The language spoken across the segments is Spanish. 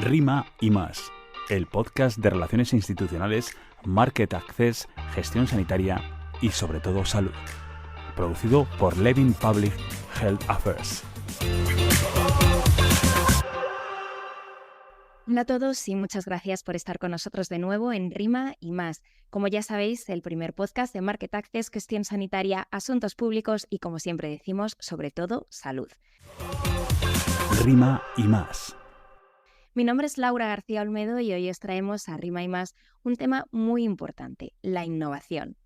Rima y más, el podcast de relaciones institucionales, market access, gestión sanitaria y sobre todo salud. Producido por Levin Public Health Affairs. Hola a todos y muchas gracias por estar con nosotros de nuevo en Rima y más. Como ya sabéis, el primer podcast de Market Access, gestión sanitaria, asuntos públicos y, como siempre decimos, sobre todo, salud. Rima y más. Mi nombre es Laura García Olmedo y hoy os traemos a Rima y más un tema muy importante, la innovación.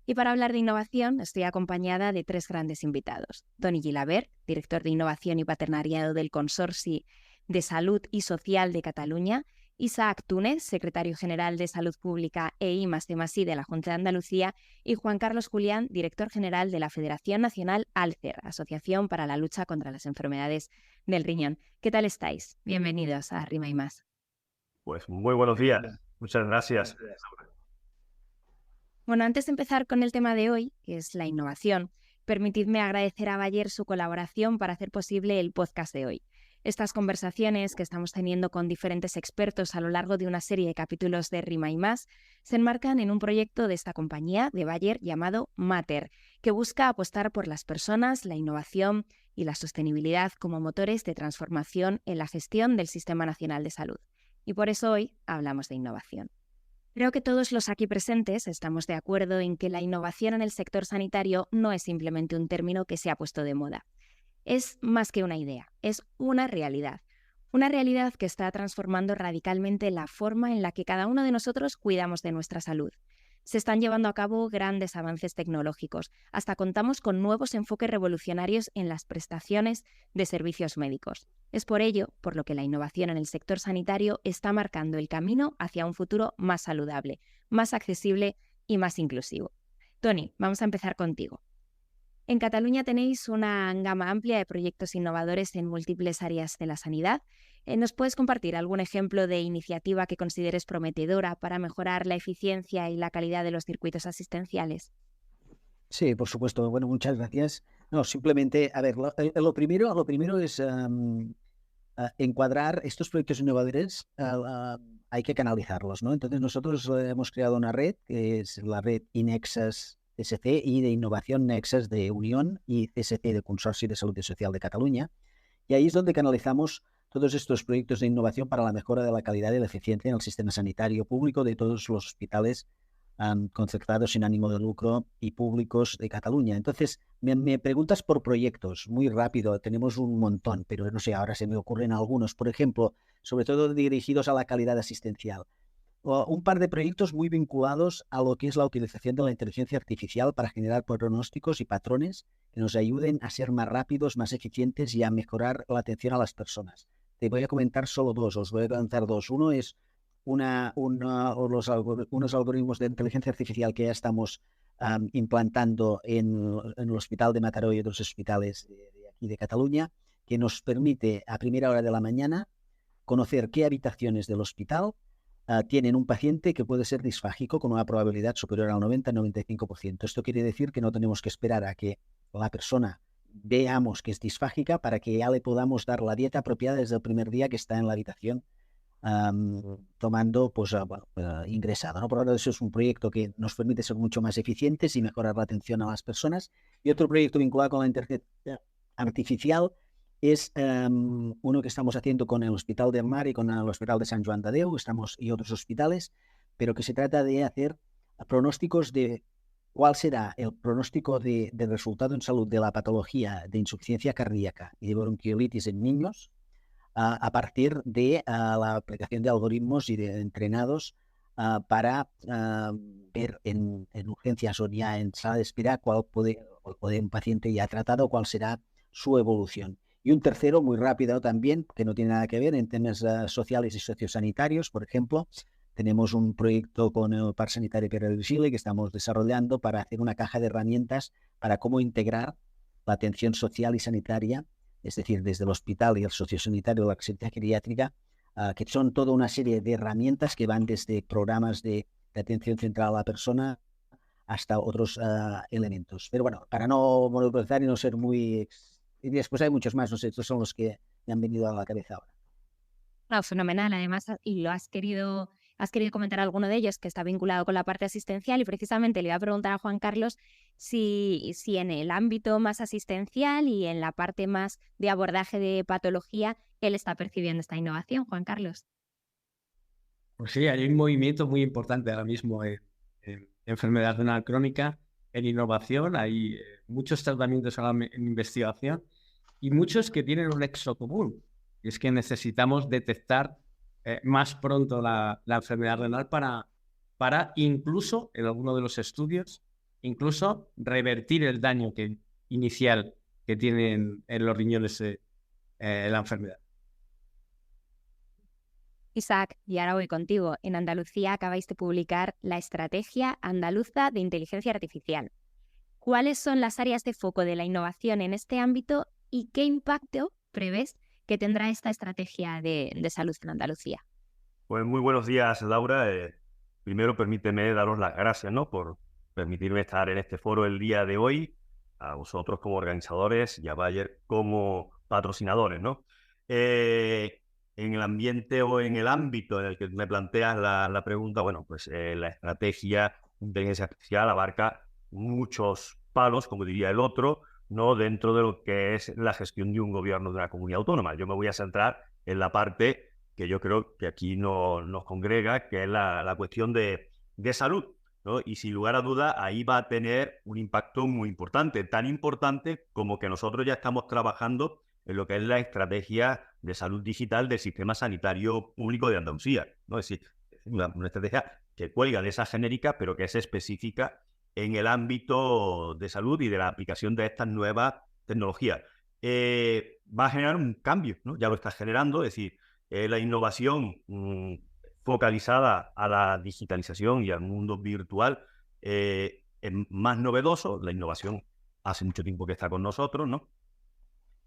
Y para hablar de innovación estoy acompañada de tres grandes invitados. Toni Gilabert, director de Innovación y Paternariado del Consorci de Salud y Social de Cataluña, Isaac Túnez, secretario general de Salud Pública e I+D+I de la Junta de Andalucía, y Juan Carlos Julián, director general de la Federación Nacional ALCER, Asociación para la Lucha contra las Enfermedades del Riñón. ¿Qué tal estáis? Bienvenidos a Rima y Más. Pues muy buenos días. Muchas gracias. Bueno, antes de empezar con el tema de hoy, que es la innovación, permitidme agradecer a Bayer su colaboración para hacer posible el podcast de hoy. Estas conversaciones que estamos teniendo con diferentes expertos a lo largo de una serie de capítulos de Rima y Más se enmarcan en un proyecto de esta compañía de Bayer llamado Mater, que busca apostar por las personas, la innovación y la sostenibilidad como motores de transformación en la gestión del Sistema Nacional de Salud. Y por eso hoy hablamos de innovación. Creo que todos los aquí presentes estamos de acuerdo en que la innovación en el sector sanitario no es simplemente un término que se ha puesto de moda. Es más que una idea, es una realidad. Una realidad que está transformando radicalmente la forma en la que cada uno de nosotros cuidamos de nuestra salud. Se están llevando a cabo grandes avances tecnológicos, hasta contamos con nuevos enfoques revolucionarios en las prestaciones de servicios médicos. Es por ello por lo que la innovación en el sector sanitario está marcando el camino hacia un futuro más saludable, más accesible y más inclusivo. Toni, vamos a empezar contigo. En Cataluña tenéis una gama amplia de proyectos innovadores en múltiples áreas de la sanidad. ¿Nos puedes compartir algún ejemplo de iniciativa que consideres prometedora para mejorar la eficiencia y la calidad de los circuitos asistenciales? Sí, por supuesto. Bueno, muchas gracias. No, simplemente, a ver, lo primero es encuadrar estos proyectos innovadores, hay que canalizarlos, ¿no? Entonces nosotros hemos creado una red, que es la red INEXAS CSC y de Innovación Nexas de Unión y CSC de Consorci de Salud y Social de Cataluña. Y ahí es donde canalizamos todos estos proyectos de innovación para la mejora de la calidad y la eficiencia en el sistema sanitario público de todos los hospitales concertados sin ánimo de lucro y públicos de Cataluña. Entonces, me preguntas por proyectos, muy rápido, tenemos un montón, pero no sé, ahora se me ocurren algunos, por ejemplo, sobre todo dirigidos a la calidad asistencial. Un par de proyectos muy vinculados a lo que es la utilización de la inteligencia artificial para generar pronósticos y patrones que nos ayuden a ser más rápidos, más eficientes y a mejorar la atención a las personas. Te voy a comentar solo dos, os voy a comentar dos. Uno es unos algoritmos de inteligencia artificial que ya estamos implantando en el Hospital de Mataró y otros hospitales de aquí de Cataluña, que nos permite a primera hora de la mañana conocer qué habitaciones del hospital tienen un paciente que puede ser disfágico con una probabilidad superior al 90-95%. Esto quiere decir que no tenemos que esperar a que la persona veamos que es disfágica para que ya le podamos dar la dieta apropiada desde el primer día que está en la habitación tomando, pues, ingresado, ¿no? Por ahora eso es un proyecto que nos permite ser mucho más eficientes y mejorar la atención a las personas. Y otro proyecto vinculado con la inteligencia artificial es uno que estamos haciendo con el Hospital del Mar y con el Hospital de Sant Joan de Déu, y otros hospitales, pero que se trata de hacer pronósticos de cuál será el pronóstico de resultado en salud de la patología de insuficiencia cardíaca y de bronquiolitis en niños a partir de la aplicación de algoritmos y de entrenados para ver en urgencias o ya en sala de espera cuál puede un paciente ya tratado, cuál será su evolución. Y un tercero, muy rápido también, que no tiene nada que ver en temas sociales y sociosanitarios. Por ejemplo, tenemos un proyecto con el Parc Sanitari Pere Virgili que estamos desarrollando para hacer una caja de herramientas para cómo integrar la atención social y sanitaria, es decir, desde el hospital y el sociosanitario de la asistencia geriátrica, que son toda una serie de herramientas que van desde programas de atención central a la persona hasta otros elementos. Pero bueno, para no monopolizar y no ser muy... Y después hay muchos más, no sé, estos son los que me han venido a la cabeza ahora. No, fenomenal. Además, y has querido comentar alguno de ellos que está vinculado con la parte asistencial y precisamente le iba a preguntar a Juan Carlos si en el ámbito más asistencial y en la parte más de abordaje de patología, él está percibiendo esta innovación, Juan Carlos. Pues sí, hay un movimiento muy importante ahora mismo en enfermedad renal crónica, en innovación. Hay muchos tratamientos ahora en investigación y muchos que tienen un nexo común. Y es que necesitamos detectar más pronto la enfermedad renal para incluso, en alguno de los estudios, incluso revertir el daño inicial que tienen en los riñones la enfermedad. Isaac, y ahora voy contigo. En Andalucía acabáis de publicar la Estrategia Andaluza de Inteligencia Artificial. ¿Cuáles son las áreas de foco de la innovación en este ámbito y qué impacto prevés que tendrá esta estrategia de salud en Andalucía? Pues muy buenos días, Laura. Primero, permíteme daros las gracias, ¿no?, por permitirme estar en este foro el día de hoy, a vosotros como organizadores y a Bayer como patrocinadores, ¿no? En el ambiente o en el ámbito en el que me planteas la pregunta, bueno, pues la estrategia de inteligencia artificial abarca muchos palos, como diría el otro, ¿no?, dentro de lo que es la gestión de un gobierno de una comunidad autónoma. Yo me voy a centrar en la parte que yo creo que aquí nos congrega, que es la cuestión de salud, ¿no? Y sin lugar a duda, ahí va a tener un impacto muy importante, tan importante como que nosotros ya estamos trabajando en lo que es la estrategia de salud digital del sistema sanitario público de Andalucía, ¿no? Es decir, una estrategia que cuelga de esa genérica, pero que es específica en el ámbito de salud y de la aplicación de estas nuevas tecnologías. Va a generar un cambio, ¿no? Ya lo está generando, es decir, la innovación focalizada a la digitalización y al mundo virtual es más novedoso. La innovación hace mucho tiempo que está con nosotros, ¿no?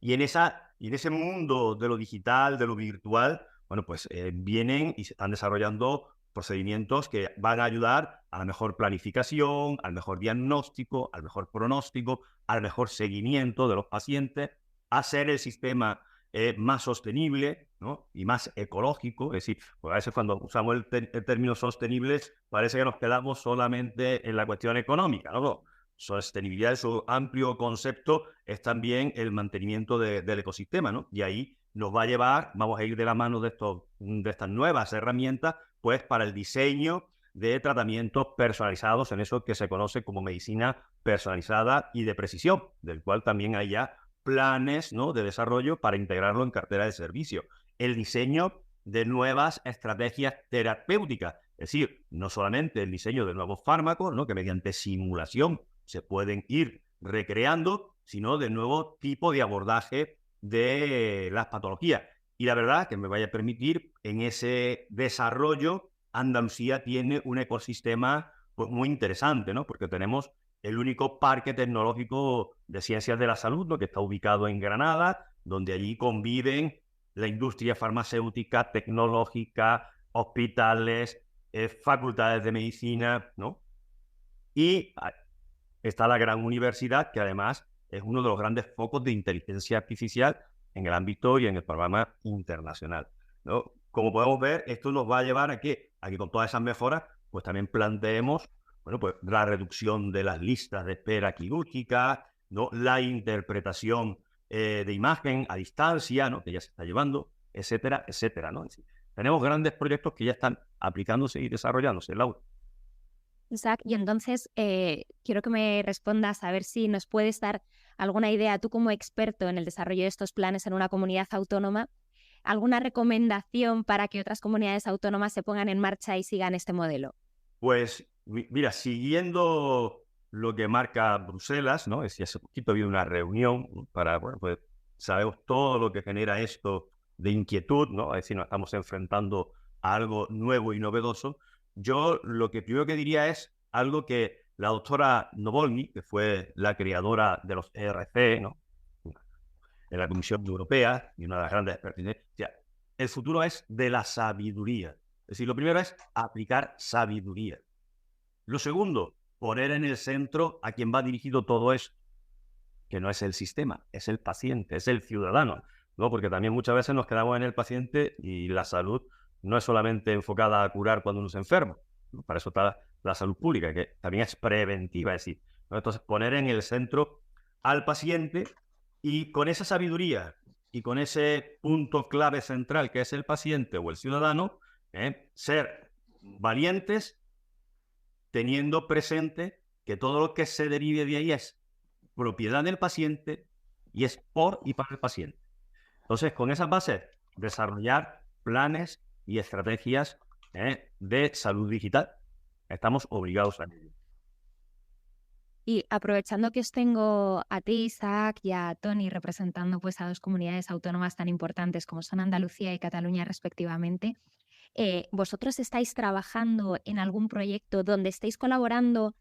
Y en ese mundo de lo digital, de lo virtual, bueno, pues vienen y se están desarrollando procedimientos que van a ayudar a la mejor planificación, al mejor diagnóstico, al mejor pronóstico, al mejor seguimiento de los pacientes, a hacer el sistema más sostenible, ¿no?, y más ecológico. Es decir, pues a veces cuando usamos el término sostenible parece que nos quedamos solamente en la cuestión económica, ¿no? Sostenibilidad, su amplio concepto, es también el mantenimiento del ecosistema, ¿no? Y ahí nos va a llevar, vamos a ir de la mano de estas nuevas herramientas, pues para el diseño de tratamientos personalizados en eso que se conoce como medicina personalizada y de precisión, del cual también hay ya planes, ¿no?, de desarrollo para integrarlo en cartera de servicio. El diseño de nuevas estrategias terapéuticas, es decir, no solamente el diseño de nuevos fármacos, ¿no?, que mediante simulación se pueden ir recreando, sino de nuevo tipo de abordaje de las patologías. Y la verdad, que me vaya a permitir, en ese desarrollo, Andalucía tiene un ecosistema pues muy interesante, ¿no?, porque tenemos el único parque tecnológico de ciencias de la salud, ¿no?, que está ubicado en Granada, donde allí conviven la industria farmacéutica, tecnológica, hospitales, facultades de medicina, ¿no? Y está la gran universidad, que además es uno de los grandes focos de inteligencia artificial en el ámbito y en el programa internacional, ¿no? Como podemos ver, esto nos va a llevar a que con todas esas mejoras, pues también planteemos, bueno, pues la reducción de las listas de espera quirúrgica, ¿no?, la interpretación de imagen a distancia, ¿no?, que ya se está llevando, etcétera, etcétera, ¿no? Es decir, tenemos grandes proyectos que ya están aplicándose y desarrollándose, Laura. Isaac, y entonces quiero que me respondas a ver si nos puedes dar alguna idea, tú como experto en el desarrollo de estos planes en una comunidad autónoma, alguna recomendación para que otras comunidades autónomas se pongan en marcha y sigan este modelo. Pues mira, siguiendo lo que marca Bruselas, ¿no? Es decir, hace poquito ha habido una reunión para, bueno, pues sabemos todo lo que genera esto de inquietud, ¿no? Es decir, nos estamos enfrentando a algo nuevo y novedoso. Yo lo que primero que diría es algo que la doctora Novolny, que fue la creadora de los ERC, ¿no?, en la Comisión Europea y una de las grandes expertas, o sea, el futuro es de la sabiduría. Es decir, lo primero es aplicar sabiduría. Lo segundo, poner en el centro a quien va dirigido todo esto, que no es el sistema, es el paciente, es el ciudadano, ¿no? Porque también muchas veces nos quedamos en el paciente y la salud no es solamente enfocada a curar cuando uno se enferma, ¿no? Para eso está la salud pública, que también es preventiva, es decir, ¿no? Entonces poner en el centro al paciente y con esa sabiduría y con ese punto clave central que es el paciente o el ciudadano, ser valientes teniendo presente que todo lo que se derive de ahí es propiedad del paciente y es por y para el paciente. Entonces, con esas bases, desarrollar planes y estrategias de salud digital. Estamos obligados a ello. Y aprovechando que os tengo a ti, Isaac, y a Tony representando pues a dos comunidades autónomas tan importantes como son Andalucía y Cataluña respectivamente, ¿vosotros estáis trabajando en algún proyecto donde estéis colaborando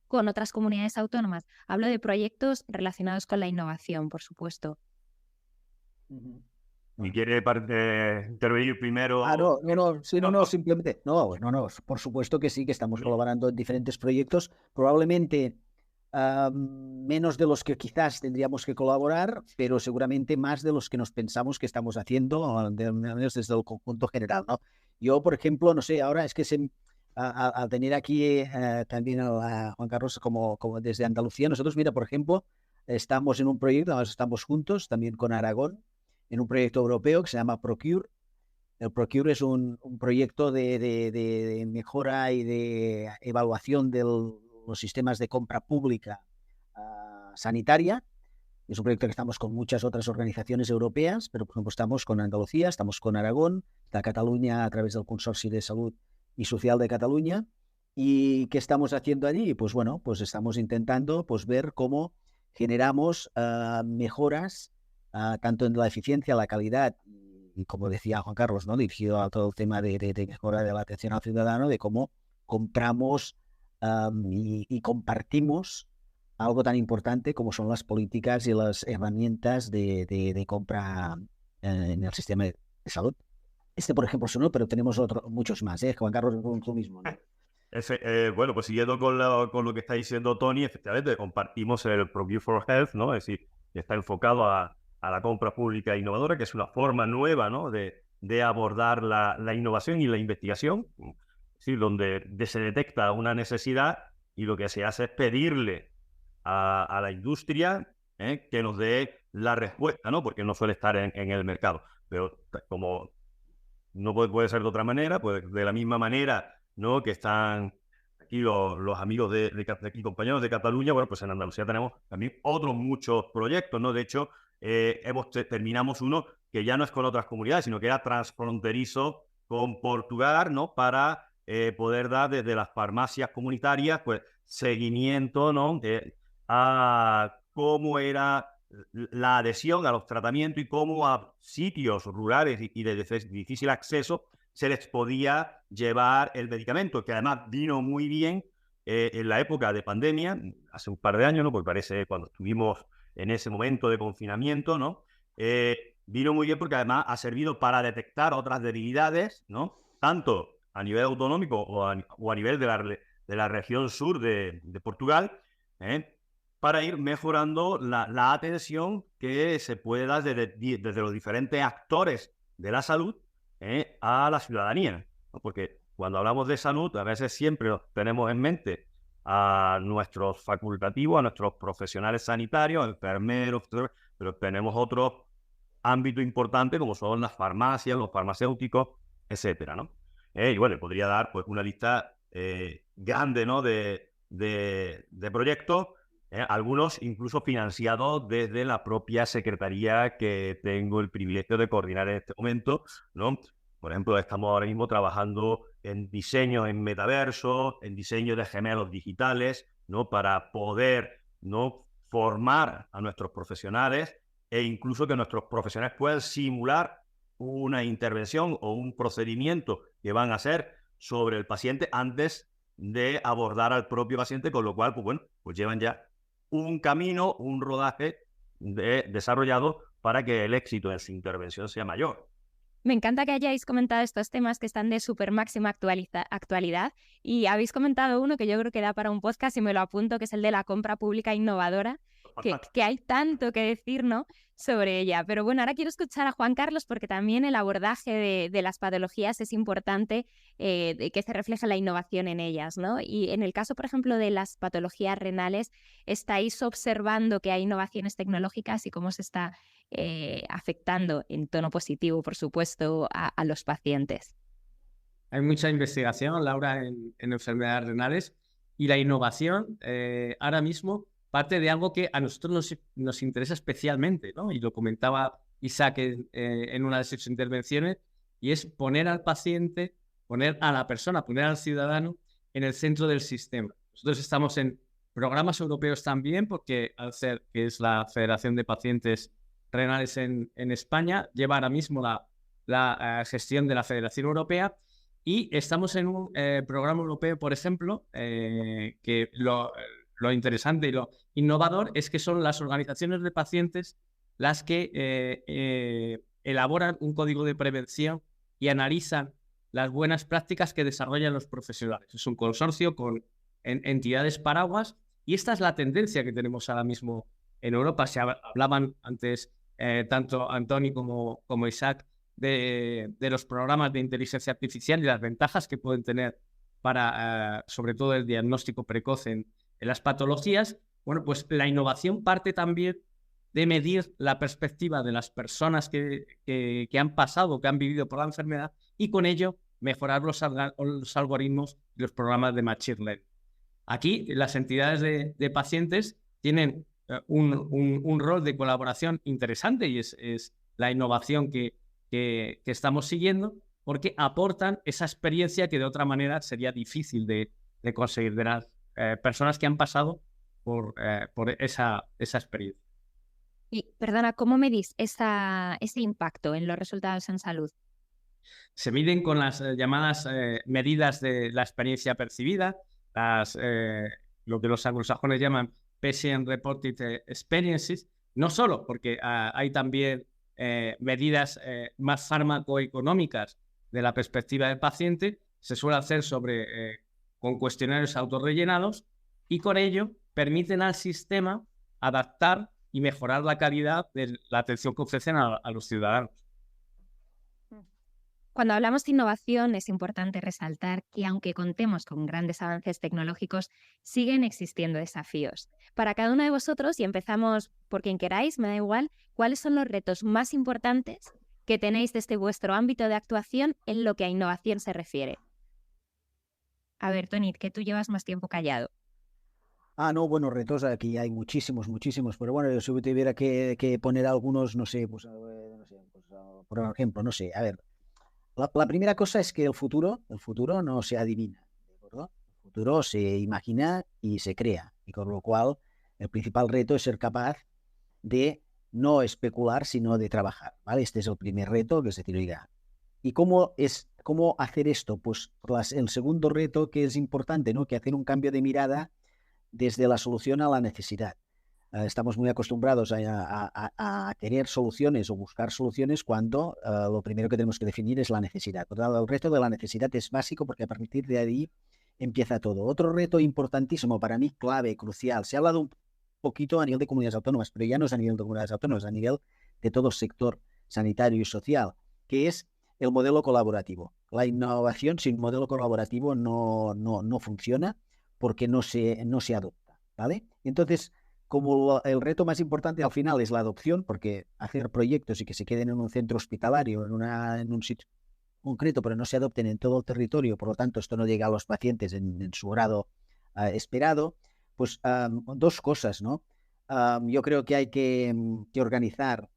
con otras comunidades autónomas? Hablo de proyectos relacionados con la innovación, por supuesto. ¿Y quiere intervenir primero? Simplemente. No, por supuesto que sí, que estamos colaborando en diferentes proyectos, probablemente menos de los que quizás tendríamos que colaborar, pero seguramente más de los que nos pensamos que estamos haciendo, al menos desde el conjunto general, ¿no? Yo, por ejemplo, no sé, ahora es que al tener aquí también a Juan Carlos como desde Andalucía, nosotros, mira, por ejemplo, estamos en un proyecto, estamos juntos también con Aragón, en un proyecto europeo que se llama Procure. El Procure es un proyecto de mejora y de evaluación de los sistemas de compra pública sanitaria. Es un proyecto que estamos con muchas otras organizaciones europeas, pero por ejemplo estamos con Andalucía, estamos con Aragón, está Cataluña a través del Consorcio de Salud y Social de Cataluña. ¿Y qué estamos haciendo allí? Pues bueno, pues estamos intentando pues ver cómo generamos mejoras tanto en la eficiencia, la calidad y como decía Juan Carlos, ¿no? Dirigido a todo el tema de mejora de la atención al ciudadano, de cómo compramos y compartimos algo tan importante como son las políticas y las herramientas de compra en el sistema de salud. Por ejemplo, es uno, pero tenemos muchos más, Juan Carlos, tú mismo, ¿no? Bueno, pues siguiendo con lo que está diciendo Tony, efectivamente, compartimos el Procure for Health, ¿no? Es decir, está enfocado a la compra pública innovadora, que es una forma nueva, ¿no? de abordar la innovación y la investigación, ¿sí? Donde se detecta una necesidad y lo que se hace es pedirle a la industria que nos dé la respuesta, ¿no? Porque no suele estar en el mercado. Pero como no puede ser de otra manera, pues de la misma manera, ¿no? Que están aquí los amigos de aquí, compañeros de Cataluña, bueno, pues en Andalucía tenemos también otros muchos proyectos, ¿no? De hecho, terminamos uno que ya no es con otras comunidades, sino que era transfronterizo con Portugal, ¿no? Para poder dar desde las farmacias comunitarias, pues, seguimiento, ¿no? A cómo era la adhesión a los tratamientos y cómo a sitios rurales y de difícil acceso se les podía llevar el medicamento, que además vino muy bien en la época de pandemia, hace un par de años, ¿no? Porque parece cuando estuvimos en ese momento de confinamiento, ¿no? Vino muy bien porque además ha servido para detectar otras debilidades, ¿no? Tanto a nivel autonómico o a nivel de la región sur de Portugal, para ir mejorando la atención que se puede dar desde los diferentes actores de la salud a la ciudadanía, ¿no? Porque cuando hablamos de salud, a veces siempre tenemos en mente a nuestros facultativos, a nuestros profesionales sanitarios, enfermeros, pero tenemos otros ámbitos importantes como son las farmacias, los farmacéuticos, etcétera, ¿no? Y bueno, podría dar pues una lista grande, ¿no? de proyectos, algunos incluso financiados desde la propia secretaría que tengo el privilegio de coordinar en este momento, ¿no? Por ejemplo, estamos ahora mismo trabajando en diseño en metaverso, en diseño de gemelos digitales, ¿no? Para poder, ¿no? formar a nuestros profesionales e incluso que nuestros profesionales puedan simular una intervención o un procedimiento que van a hacer sobre el paciente antes de abordar al propio paciente, con lo cual, pues bueno, pues llevan ya un camino, un rodaje desarrollado para que el éxito en su intervención sea mayor. Me encanta que hayáis comentado estos temas que están de súper máxima actualidad y habéis comentado uno que yo creo que da para un podcast y me lo apunto, que es el de la compra pública innovadora. que hay tanto que decir, ¿no?, sobre ella. Pero bueno, ahora quiero escuchar a Juan Carlos porque también el abordaje de las patologías es importante, de que se refleje la innovación en ellas, ¿no? Y en el caso, por ejemplo, de las patologías renales, ¿estáis observando que hay innovaciones tecnológicas y cómo se está afectando en tono positivo, por supuesto, a los pacientes? Hay mucha investigación, Laura, en enfermedades renales, y la innovación ahora mismo parte de algo que a nosotros nos interesa especialmente, ¿no? Y lo comentaba Isaac en una de sus intervenciones, y es poner al paciente, poner a la persona, poner al ciudadano en el centro del sistema. Nosotros estamos en programas europeos también, porque ALCER, que es la Federación de Pacientes Renales en España, lleva ahora mismo la gestión de la Federación Europea, y estamos en un programa europeo, por ejemplo, que lo interesante y lo innovador es que son las organizaciones de pacientes las que elaboran un código de prevención y analizan las buenas prácticas que desarrollan los profesionales. Es un consorcio con entidades paraguas, y esta es la tendencia que tenemos ahora mismo en Europa. Se hablaban antes tanto Antoni como Isaac de los programas de inteligencia artificial y las ventajas que pueden tener para, sobre todo, el diagnóstico precoz en las patologías. Bueno, pues la innovación parte también de medir la perspectiva de las personas que han pasado, que han vivido por la enfermedad, y con ello mejorar los algoritmos y los programas de Machine Learning. Aquí las entidades de pacientes tienen un rol de colaboración interesante, y es la innovación que estamos siguiendo, porque aportan esa experiencia que de otra manera sería difícil de conseguir, de las personas que han pasado por esa experiencia. Y, perdona, ¿cómo medís ese impacto en los resultados en salud? Se miden con las llamadas medidas de la experiencia percibida, lo que los anglosajones llaman Patient Reported Experiences, no solo porque hay también medidas más farmacoeconómicas de la perspectiva del paciente. Se suele hacer con cuestionarios autorrellenados, y con ello permiten al sistema adaptar y mejorar la calidad de la atención que ofrecen a los ciudadanos. Cuando hablamos de innovación, es importante resaltar que, aunque contemos con grandes avances tecnológicos, siguen existiendo desafíos. Para cada uno de vosotros, y empezamos por quien queráis, me da igual, ¿cuáles son los retos más importantes que tenéis desde vuestro ámbito de actuación en lo que a innovación se refiere? A ver, Toni, que tú llevas más tiempo callado. No, bueno, retos aquí hay muchísimos, pero bueno, yo si tuviera que poner algunos, no sé, por ejemplo, no sé, a ver, la primera cosa es que el futuro no se adivina, ¿de acuerdo? El futuro se imagina y se crea, y con lo cual el principal reto es ser capaz de no especular, sino de trabajar, ¿vale? Este es el primer reto, que es decir, oiga, ¿y cómo hacer esto? Pues el segundo reto que es importante, ¿no? Que hacer un cambio de mirada desde la solución a la necesidad. Estamos muy acostumbrados a querer soluciones o buscar soluciones cuando lo primero que tenemos que definir es la necesidad. El reto de la necesidad es básico, porque a partir de ahí empieza todo. Otro reto importantísimo, para mí clave, crucial, se ha hablado un poquito a nivel de comunidades autónomas, pero ya no es a nivel de comunidades autónomas, a nivel de todo el sector sanitario y social, que es el modelo colaborativo. La innovación sin modelo colaborativo no funciona, porque no se adopta, ¿vale? Entonces, como el reto más importante al final es la adopción, porque hacer proyectos y que se queden en un centro hospitalario, en un sitio concreto, pero no se adopten en todo el territorio, por lo tanto esto no llega a los pacientes en su grado esperado, pues dos cosas, ¿no? Yo creo que hay que organizar.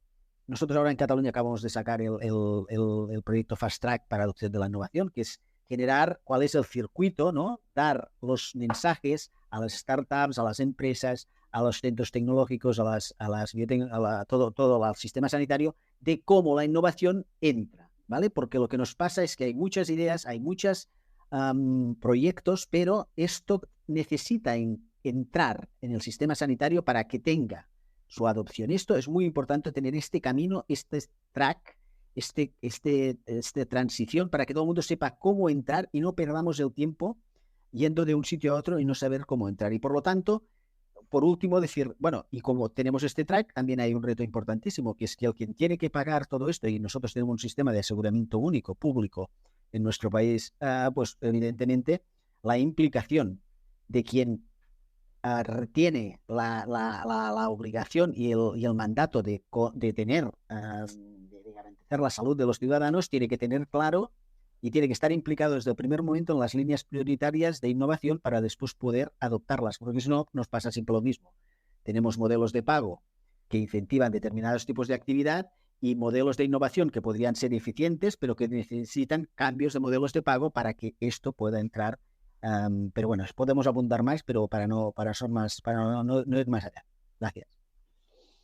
Nosotros ahora en Cataluña acabamos de sacar el proyecto Fast Track para adopción de la innovación, que es generar cuál es el circuito, ¿no? Dar los mensajes a las startups, a las empresas, a los centros tecnológicos, todo el sistema sanitario, de cómo la innovación entra, ¿vale? Porque lo que nos pasa es que hay muchas ideas, hay muchos proyectos, pero esto necesita entrar en el sistema sanitario para que tenga su adopción. Esto es muy importante, tener este camino, este track, esta transición, para que todo el mundo sepa cómo entrar y no perdamos el tiempo yendo de un sitio a otro y no saber cómo entrar. Y por lo tanto, por último, decir, bueno, y como tenemos este track, también hay un reto importantísimo, que es que el quien tiene que pagar todo esto, y nosotros tenemos un sistema de aseguramiento único, público, en nuestro país, pues evidentemente la implicación de quien tiene la obligación y el mandato de tener, de garantizar la salud de los ciudadanos, tiene que tener claro y tiene que estar implicado desde el primer momento en las líneas prioritarias de innovación para después poder adoptarlas, porque si no, nos pasa siempre lo mismo. Tenemos modelos de pago que incentivan determinados tipos de actividad y modelos de innovación que podrían ser eficientes, pero que necesitan cambios de modelos de pago para que esto pueda entrar. Pero bueno, podemos abundar más, pero para no ir más allá. Gracias.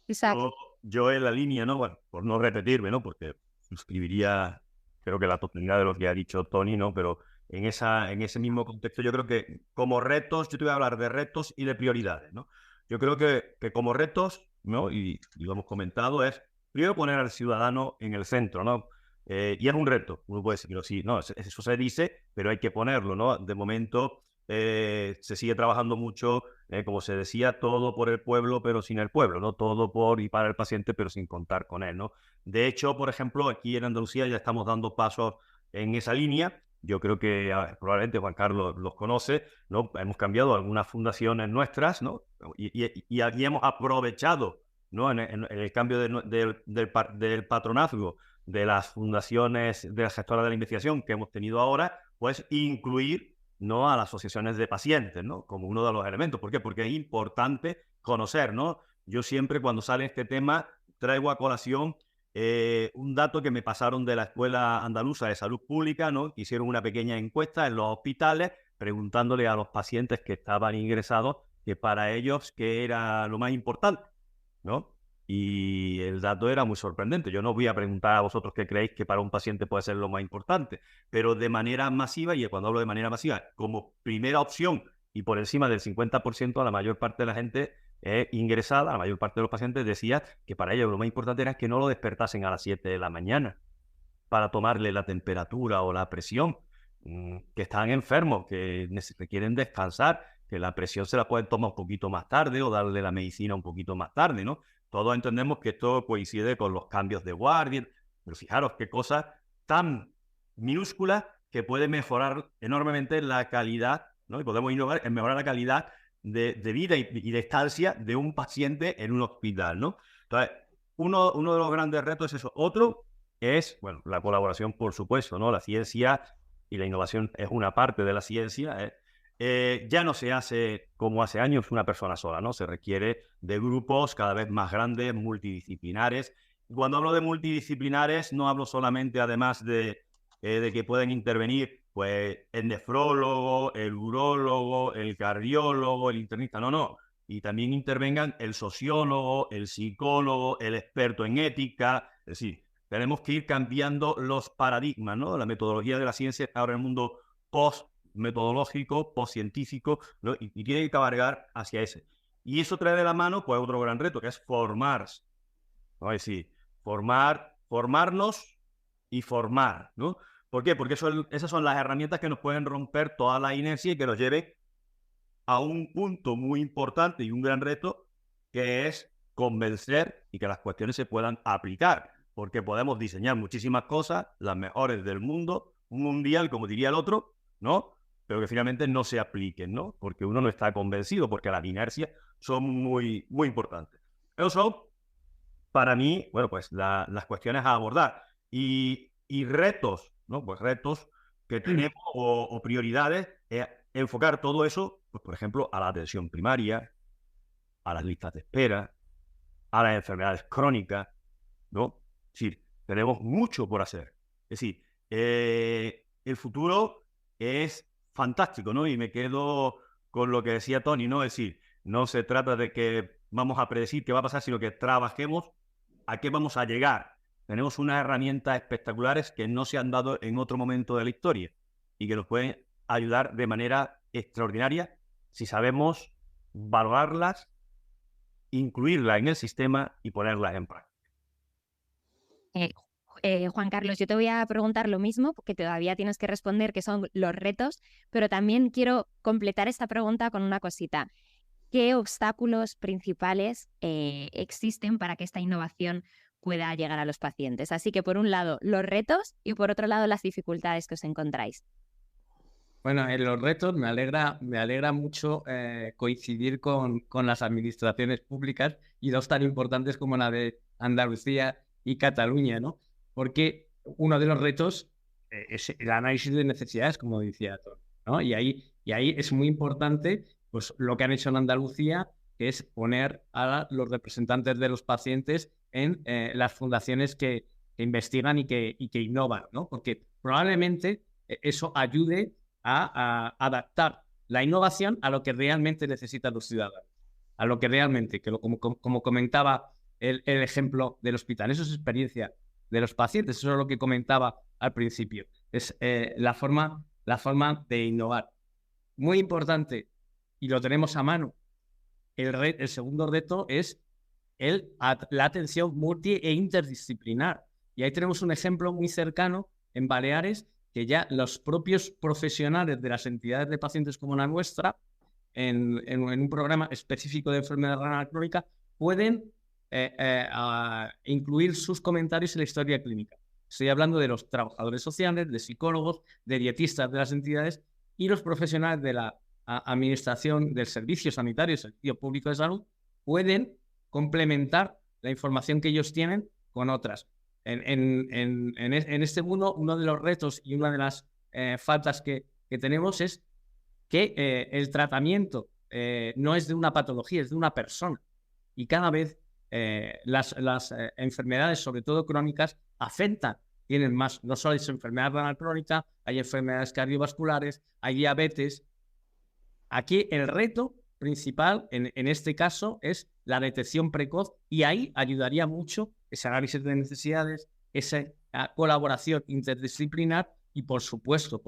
Exacto. Yo en la línea, ¿no? Bueno, por no repetirme, ¿no? Porque suscribiría, creo que la totalidad de lo que ha dicho Tony, ¿no? Pero en ese mismo contexto, yo creo que como retos, yo te voy a hablar de retos y de prioridades, ¿no? Yo creo que como retos, ¿no? Y lo hemos comentado, es primero poner al ciudadano en el centro, ¿no? Y es un reto. Uno puede decir, sí, no, eso se dice, pero hay que ponerlo, ¿no? De momento se sigue trabajando mucho, como se decía, todo por el pueblo, pero sin el pueblo, ¿no? Todo por y para el paciente, pero sin contar con él, ¿no? De hecho, por ejemplo, aquí en Andalucía ya estamos dando pasos en esa línea. Yo creo que probablemente Juan Carlos los conoce, ¿no? Hemos cambiado algunas fundaciones nuestras, ¿no? Y aquí hemos aprovechado, ¿no? En el cambio del patronazgo de las fundaciones de la gestora de la investigación que hemos tenido ahora, pues incluir, ¿no? A las asociaciones de pacientes, ¿no? Como uno de los elementos. ¿Por qué? Porque es importante conocer, ¿no? Yo siempre cuando sale este tema traigo a colación un dato que me pasaron de la Escuela Andaluza de Salud Pública, ¿no? Hicieron una pequeña encuesta en los hospitales preguntándole a los pacientes que estaban ingresados que para ellos qué era lo más importante, ¿no? Y el dato era muy sorprendente. Yo no voy a preguntar a vosotros qué creéis que para un paciente puede ser lo más importante, pero de manera masiva, y cuando hablo de manera masiva, como primera opción y por encima del 50%, la mayor parte de la gente ingresada, la mayor parte de los pacientes decía que para ellos lo más importante era que no lo despertasen a las 7 de la mañana para tomarle la temperatura o la presión, que están enfermos, que requieren descansar, que la presión se la pueden tomar un poquito más tarde o darle la medicina un poquito más tarde, ¿no? Todos entendemos que esto coincide con los cambios de guardia, pero fijaros qué cosa tan minúscula que puede mejorar enormemente la calidad, ¿no? Y podemos innovar en mejorar la calidad de vida y de estancia de un paciente en un hospital, ¿no? Entonces, uno de los grandes retos es eso. Otro es, bueno, la colaboración, por supuesto, ¿no? La ciencia y la innovación es una parte de la ciencia, ya no se hace como hace años una persona sola, ¿no? Se requiere de grupos cada vez más grandes, multidisciplinares. Cuando hablo de multidisciplinares, no hablo solamente, además de que pueden intervenir pues el nefrólogo, el urólogo, el cardiólogo, el internista, no. Y también intervengan el sociólogo, el psicólogo, el experto en ética. Es decir, tenemos que ir cambiando los paradigmas, ¿no? La metodología de la ciencia está ahora en el mundo post-metodológico, post-científico, ¿no? Y tiene que cabalgar hacia ese. Y eso trae de la mano, pues, otro gran reto, que es formarse, ¿no? Es decir, formarnos y formar, ¿no? ¿Por qué? Porque esas son las herramientas que nos pueden romper toda la inercia y que nos lleven a un punto muy importante y un gran reto, que es convencer y que las cuestiones se puedan aplicar. Porque podemos diseñar muchísimas cosas, las mejores del mundo, mundial, como diría el otro, ¿no? Pero que finalmente no se apliquen, ¿no? Porque uno no está convencido, porque las inercias son muy, muy importantes. Esos son, para mí, bueno, pues las cuestiones a abordar. Y retos, ¿no? Pues retos que tenemos o prioridades, enfocar todo eso, pues, por ejemplo, a la atención primaria, a las listas de espera, a las enfermedades crónicas, ¿no? Es decir, tenemos mucho por hacer. Es decir, el futuro es fantástico, ¿no? Y me quedo con lo que decía Tony, ¿no? Es decir, no se trata de que vamos a predecir qué va a pasar, sino que trabajemos a qué vamos a llegar. Tenemos unas herramientas espectaculares que no se han dado en otro momento de la historia y que nos pueden ayudar de manera extraordinaria si sabemos valorarlas, incluirlas en el sistema y ponerlas en práctica. Juan Carlos, yo te voy a preguntar lo mismo, porque todavía tienes que responder qué son los retos, pero también quiero completar esta pregunta con una cosita. ¿qué obstáculos principales existen para que esta innovación pueda llegar a los pacientes? Así que, por un lado, los retos y, por otro lado, las dificultades que os encontráis. Bueno, en los retos me alegra mucho coincidir con las administraciones públicas y dos tan importantes como la de Andalucía y Cataluña, ¿no? Porque uno de los retos es el análisis de necesidades, como decía Tony, ¿no? Y ahí es muy importante pues, lo que han hecho en Andalucía, que es poner a los representantes de los pacientes en las fundaciones que investigan y que innovan, ¿no? Porque probablemente eso ayude a adaptar la innovación a lo que realmente necesitan los ciudadanos, a lo que realmente, como comentaba el ejemplo del hospital, eso es experiencia de los pacientes, eso es lo que comentaba al principio, es la forma de innovar. Muy importante, y lo tenemos a mano, el segundo reto es la atención multi e interdisciplinar. Y ahí tenemos un ejemplo muy cercano en Baleares, que ya los propios profesionales de las entidades de pacientes como la nuestra, en un programa específico de enfermedad renal crónica, pueden incluir sus comentarios en la historia clínica. Estoy hablando de los trabajadores sociales, de psicólogos, de dietistas de las entidades y los profesionales de la administración del servicio sanitario, servicio público de salud, pueden complementar la información que ellos tienen con otras. En este mundo, uno de los retos y una de las faltas que tenemos es que el tratamiento no es de una patología, es de una persona. Y cada vez las enfermedades, sobre todo crónicas, afectan, tienen más, no solo es enfermedad renal crónica, hay enfermedades cardiovasculares, hay diabetes. Aquí el reto principal, en este caso, es la detección precoz y ahí ayudaría mucho ese análisis de necesidades, esa colaboración interdisciplinar y, por supuesto,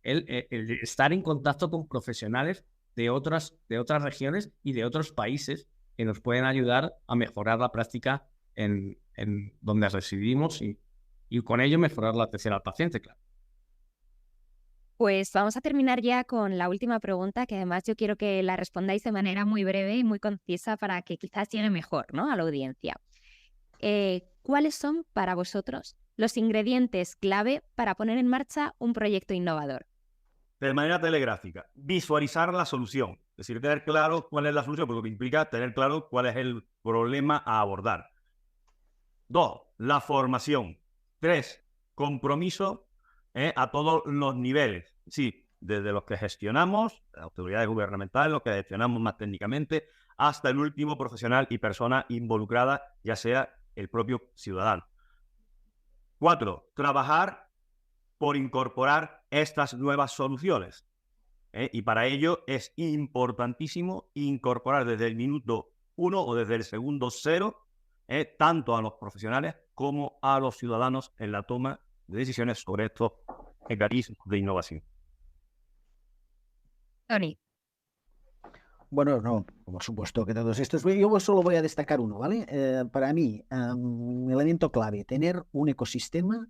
el estar en contacto con profesionales de otras regiones y de otros países que nos pueden ayudar a mejorar la práctica en donde residimos y con ello mejorar la atención al paciente, claro. Pues vamos a terminar ya con la última pregunta, que además yo quiero que la respondáis de manera muy breve y muy concisa para que quizás llegue mejor, ¿no?, a la audiencia. ¿Cuáles son para vosotros los ingredientes clave para poner en marcha un proyecto innovador? De manera telegráfica, visualizar la solución. Es decir, tener claro cuál es la solución, porque implica tener claro cuál es el problema a abordar. 2, la formación. 3, compromiso a todos los niveles. Sí, desde los que gestionamos, las autoridades gubernamentales, los que gestionamos más técnicamente, hasta el último profesional y persona involucrada, ya sea el propio ciudadano. 4, trabajar por incorporar estas nuevas soluciones. Y para ello es importantísimo incorporar desde el minuto 1 o desde el segundo 0, tanto a los profesionales como a los ciudadanos en la toma de decisiones sobre estos mecanismos de innovación. Tony. Bueno, no, por supuesto que todos estos. Yo solo voy a destacar uno, ¿vale? Para mí, un elemento clave, tener un ecosistema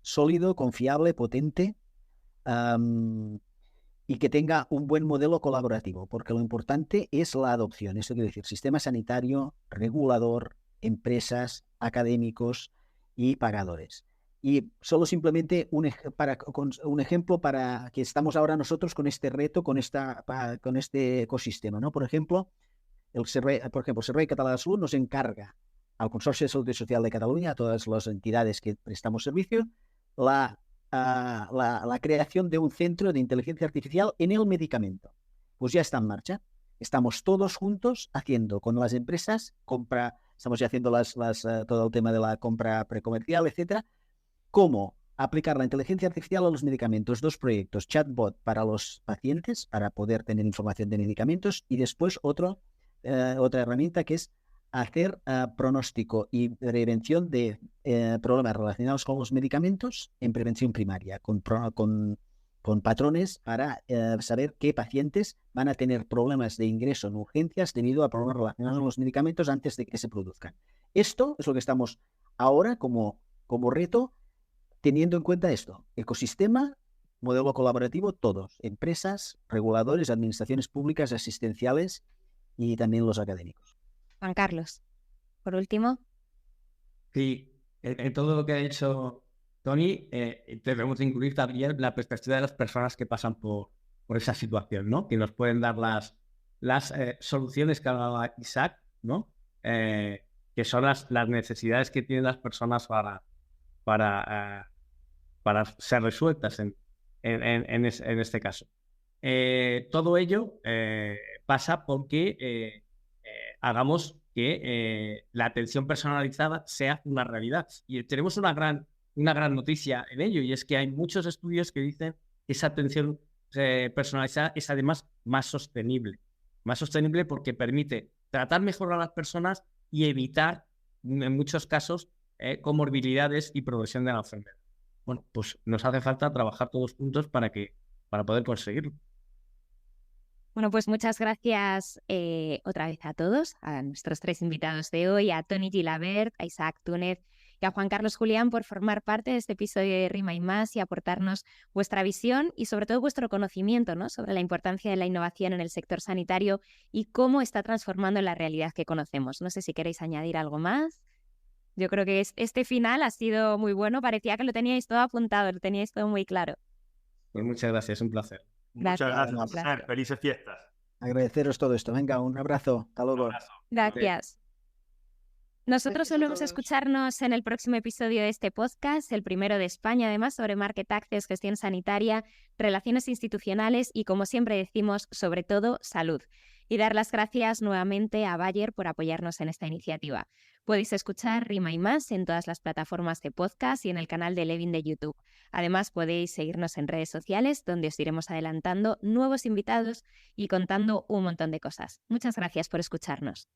sólido, confiable, potente y que tenga un buen modelo colaborativo, porque lo importante es la adopción. Esto quiere decir sistema sanitario, regulador, empresas, académicos y pagadores. Y solo simplemente un ejemplo para que estamos ahora nosotros con este reto, con este ecosistema, ¿no? Por ejemplo, el Servei Català de Salud nos encarga al Consorcio de Salud y Social de Cataluña, a todas las entidades que prestamos servicio, la creación de un centro de inteligencia artificial en el medicamento. Pues ya está en marcha. Estamos todos juntos haciendo con las empresas estamos ya haciendo todo el tema de la compra precomercial, etcétera. Cómo aplicar la inteligencia artificial a los medicamentos. 2 proyectos, chatbot para los pacientes, para poder tener información de medicamentos, y después otra herramienta que es hacer pronóstico y prevención de problemas relacionados con los medicamentos en prevención primaria, con patrones para saber qué pacientes van a tener problemas de ingreso en urgencias debido a problemas relacionados con los medicamentos antes de que se produzcan. Esto es lo que estamos ahora como reto, teniendo en cuenta esto, ecosistema, Modelo colaborativo, todos, empresas, reguladores, administraciones públicas, asistenciales y también los académicos. Juan Carlos, por último. Sí, en todo lo que ha dicho Tony, debemos incluir también la perspectiva de las personas que pasan por esa situación, ¿no? Que nos pueden dar las soluciones que hablaba Isaac, ¿no? Que son las necesidades que tienen las personas para ser resueltas en este caso. Todo ello pasa porque hagamos que la atención personalizada sea una realidad. Y tenemos una gran noticia en ello, y es que hay muchos estudios que dicen que esa atención personalizada es además más sostenible. Más sostenible porque permite tratar mejor a las personas y evitar, en muchos casos, comorbilidades y progresión de la enfermedad. Bueno, pues nos hace falta trabajar todos juntos para poder conseguirlo. Bueno, pues muchas gracias otra vez a todos, a nuestros 3 invitados de hoy, a Tony Gilabert, a Isaac Túnez y a Juan Carlos Julián por formar parte de este episodio de Rima y Más y aportarnos vuestra visión y sobre todo vuestro conocimiento, ¿no?, sobre la importancia de la innovación en el sector sanitario y cómo está transformando la realidad que conocemos. No sé si queréis añadir algo más. Yo creo que este final ha sido muy bueno, parecía que lo teníais todo apuntado, lo teníais todo muy claro. Pues muchas gracias, un placer. Muchas gracias. Felices fiestas. Agradeceros todo esto. Venga, un abrazo. Hasta luego. Gracias. Nosotros solemos escucharnos en el próximo episodio de este podcast, el primero de España, además, sobre Market Access, gestión sanitaria, relaciones institucionales y, como siempre decimos, sobre todo, salud. Y dar las gracias nuevamente a Bayer por apoyarnos en esta iniciativa. Podéis escuchar Rima y Más en todas las plataformas de podcast y en el canal de Levin de YouTube. Además, podéis seguirnos en redes sociales, donde os iremos adelantando nuevos invitados y contando un montón de cosas. Muchas gracias por escucharnos.